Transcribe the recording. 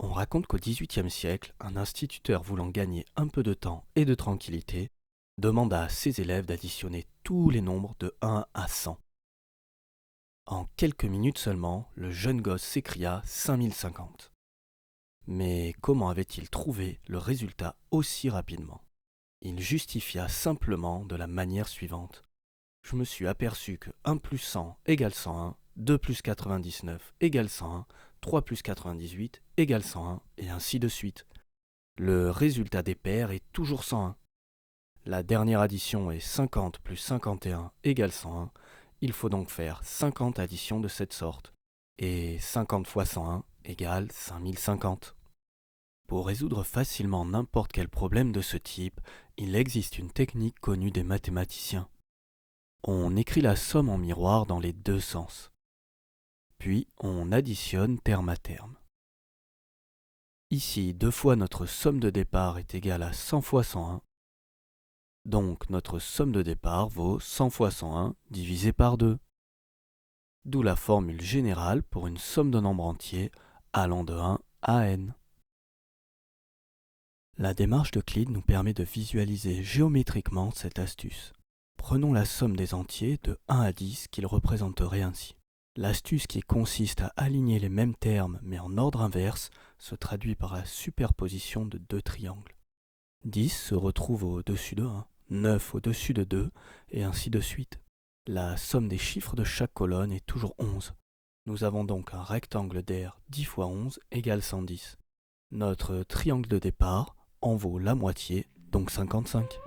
On raconte qu'au XVIIIe siècle, un instituteur voulant gagner un peu de temps et de tranquillité demanda à ses élèves d'additionner tous les nombres de 1 à 100. En quelques minutes seulement, le jeune gosse s'écria 5050. Mais comment avait-il trouvé le résultat aussi rapidement? Il justifia simplement de la manière suivante. Je me suis aperçu que 1 plus 100 égale 101, 2 plus 99 égale 101, 3 plus 98 égale 101, et ainsi de suite. Le résultat des paires est toujours 101. La dernière addition est 50 plus 51 égale 101. Il faut donc faire 50 additions de cette sorte. Et 50 fois 101 égale 5050. Pour résoudre facilement n'importe quel problème de ce type, il existe une technique connue des mathématiciens. On écrit la somme en miroir dans les deux sens. Puis on additionne terme à terme. Ici, 2 fois notre somme de départ est égale à 100 fois 101. Donc notre somme de départ vaut 100 fois 101 divisé par 2. D'où la formule générale pour une somme de nombres entiers allant de 1 à n. La démarche d'Euclide nous permet de visualiser géométriquement cette astuce. Prenons la somme des entiers de 1 à 10 qu'il représenterait ainsi. L'astuce qui consiste à aligner les mêmes termes mais en ordre inverse se traduit par la superposition de deux triangles. 10 se retrouve au-dessus de 1, 9 au-dessus de 2, et ainsi de suite. La somme des chiffres de chaque colonne est toujours 11. Nous avons donc un rectangle d'air 10 fois 11 égale 110. Notre triangle de départ en vaut la moitié, donc 55.